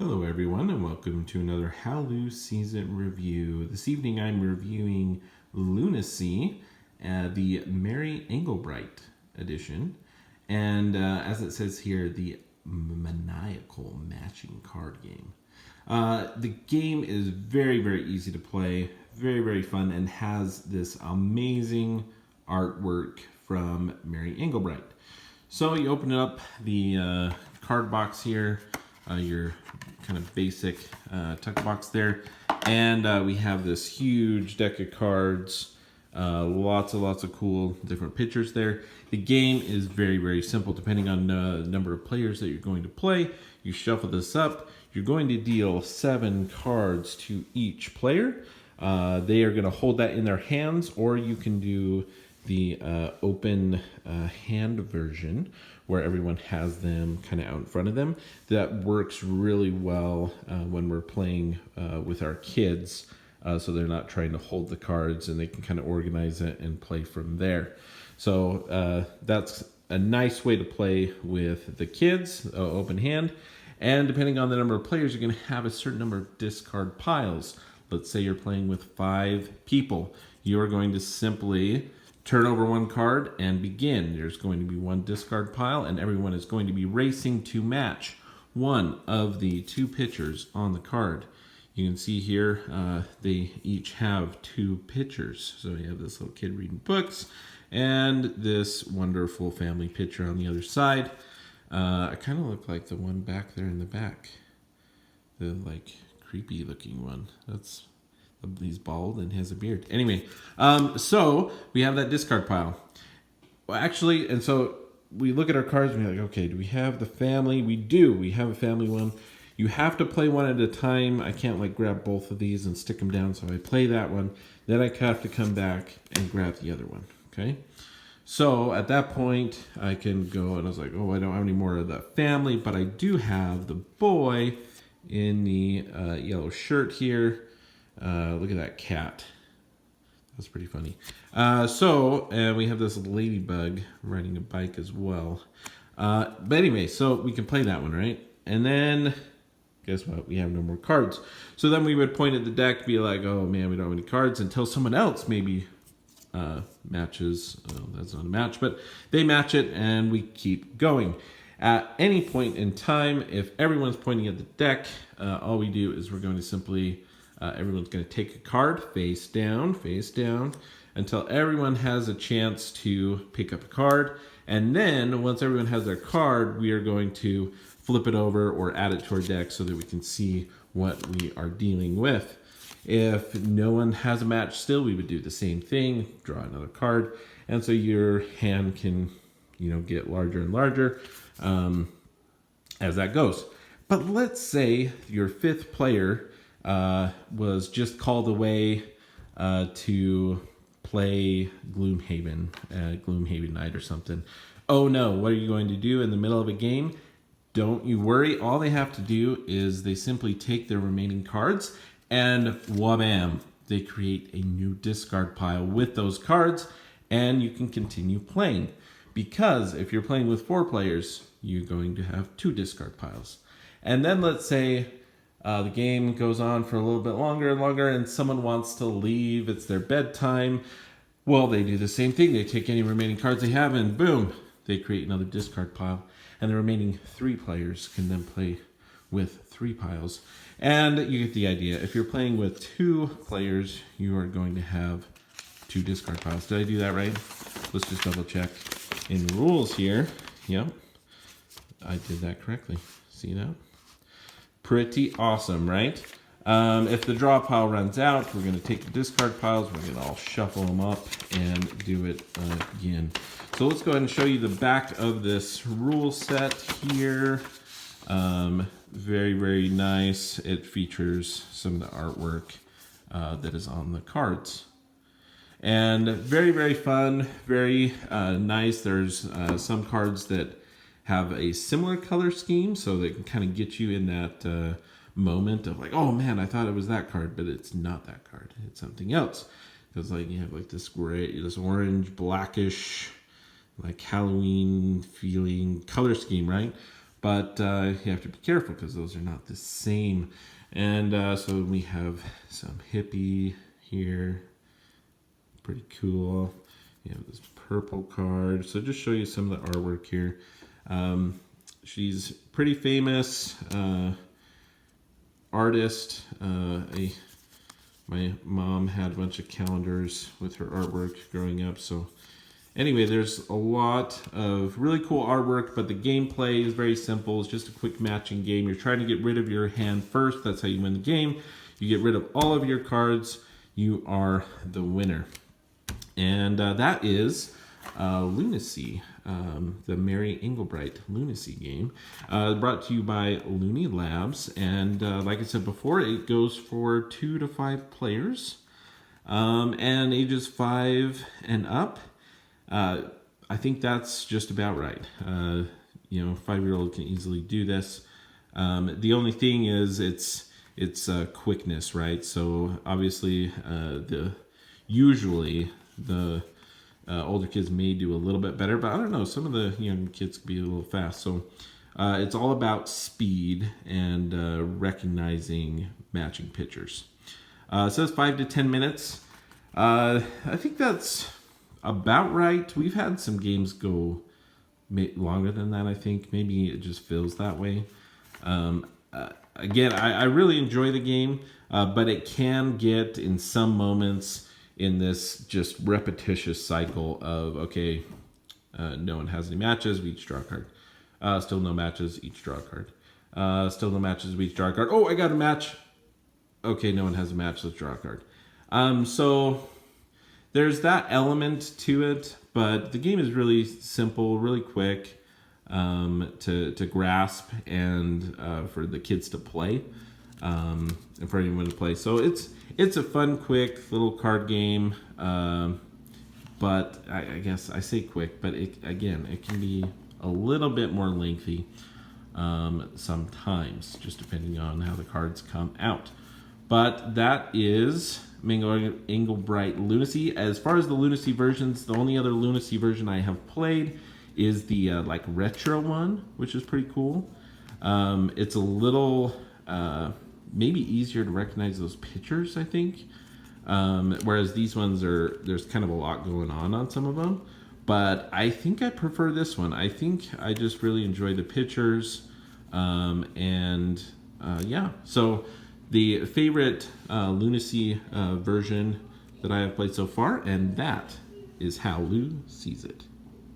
Hello everyone and welcome to another Halloween season review. This evening I'm reviewing Loonacy, the Mary Engelbreit edition, and as it says here, the maniacal matching card game. The game is very easy to play, very fun, and has this amazing artwork from Mary Engelbreit. So you open up the card box here, your kind of basic tuck box there, and we have this huge deck of cards, lots of cool different pictures there. The game is very simple. Depending on the number of players that you're going to play, you shuffle this up. You're going to deal 7 cards to each player. They are going to hold that in their hands, or you can do the open hand version where everyone has them kind of out in front of them. That works really well when we're playing with our kids, so they're not trying to hold the cards and they can kind of organize it and play from there. So that's a nice way to play with the kids, open hand. And depending on the number of players, you're going to have a certain number of discard piles. Let's say you're playing with 5 people. You're going to simply turn over 1 card and begin. There's going to be 1 discard pile, and everyone is going to be racing to match one of the 2 pictures on the card. You can see here they each have 2 pictures. So you have this little kid reading books and this wonderful family picture on the other side. I kind of look like the one back there in the back. The like creepy looking one. He's bald and has a beard. Anyway, so we have that discard pile. Well, actually, and so we look at our cards and we're like, okay, do we have the family? We do. We have a family one. You have to play one at a time. I can't like grab both of these and stick them down. So I play that one. Then I have to come back and grab the other one. Okay. So at that point, I can go and I was like, oh, I don't have any more of the family, but I do have the boy in the yellow shirt here. Look at that cat. That's pretty funny. So we have this ladybug riding a bike as well. But anyway, so we can play that one, right? And then, guess what? We have no more cards. So then we would point at the deck, be like, oh man, we don't have any cards, until someone else maybe matches. Oh, that's not a match, but they match it and we keep going. At any point in time, if everyone's pointing at the deck, all we do is we're going to simply, everyone's going to take a card face down, until everyone has a chance to pick up a card. And then once everyone has their card, we are going to flip it over or add it to our deck so that we can see what we are dealing with. If no one has a match still, we would do the same thing, draw another card. And so your hand can, get larger and larger as that goes. But let's say your 5th player was just called away to play Gloomhaven Night or something. Oh no, what are you going to do in the middle of a game? Don't you worry. All they have to do is they simply take their remaining cards and whabam, they create a new discard pile with those cards and you can continue playing. Because if you're playing with 4 players, you're going to have 2 discard piles. And then let's say the game goes on for a little bit longer and someone wants to leave. It's their bedtime. Well, they do the same thing. They take any remaining cards they have and boom, they create another discard pile. And the remaining 3 players can then play with 3 piles. And you get the idea. If you're playing with 2 players, you are going to have 2 discard piles. Did I do that right? Let's just double check. In the rules here, yep, I did that correctly. See that? Pretty awesome, right? If the draw pile runs out, we're going to take the discard piles, we're going to all shuffle them up and do it again. So let's go ahead and show you the back of this rule set here. Very nice. It features some of the artwork that is on the cards. And very fun, very nice. There's some cards that have a similar color scheme, so they can kind of get you in that moment of like, oh man, I thought it was that card, but it's not that card. It's something else. Because like you have like this gray, this orange, blackish, like Halloween feeling color scheme, right? but you have to be careful because those are not the same. And so we have some hippie here, pretty cool. You have this purple card. So just show you some of the artwork here. She's pretty famous artist. My mom had a bunch of calendars with her artwork growing up. So anyway, there's a lot of really cool artwork, but the gameplay is very simple. It's just a quick matching game. You're trying to get rid of your hand first. That's how you win the game. You get rid of all of your cards. You are the winner. And that is Loonacy, the Mary Engelbreit Loonacy game, brought to you by Looney Labs. And like I said before, it goes for 2 to 5 players, and ages 5 and up. I think that's just about right. You know, 5-year-old can easily do this. The only thing is it's quickness, right? So obviously, usually the older kids may do a little bit better, but I don't know. Some of the young kids can be a little fast. So it's all about speed and recognizing matching pictures. It says 5 to 10 minutes. I think that's about right. We've had some games go longer than that, I think. Maybe it just feels that way. Again, I really enjoy the game, but it can get, in some moments, in this just repetitious cycle of, okay, no one has any matches, we each draw a card. Still no matches, each draw a card. Still no matches, we each draw a card. Oh, I got a match. Okay, no one has a match, let's draw a card. So there's that element to it, but the game is really simple, really quick to grasp, and for the kids to play, and for anyone to play. So it's a fun, quick little card game, but I guess I say quick, but it can be a little bit more lengthy sometimes, just depending on how the cards come out. But that is Engelbreit Loonacy. As far as the Loonacy versions, the only other Loonacy version I have played is the like retro one, which is pretty cool. It's a little maybe easier to recognize those pictures, I think. Whereas these ones there's kind of a lot going on some of them. But I think I prefer this one. I think I just really enjoy the pictures. Yeah, so the favorite Loonacy version that I have played so far, and that is how Lou sees it.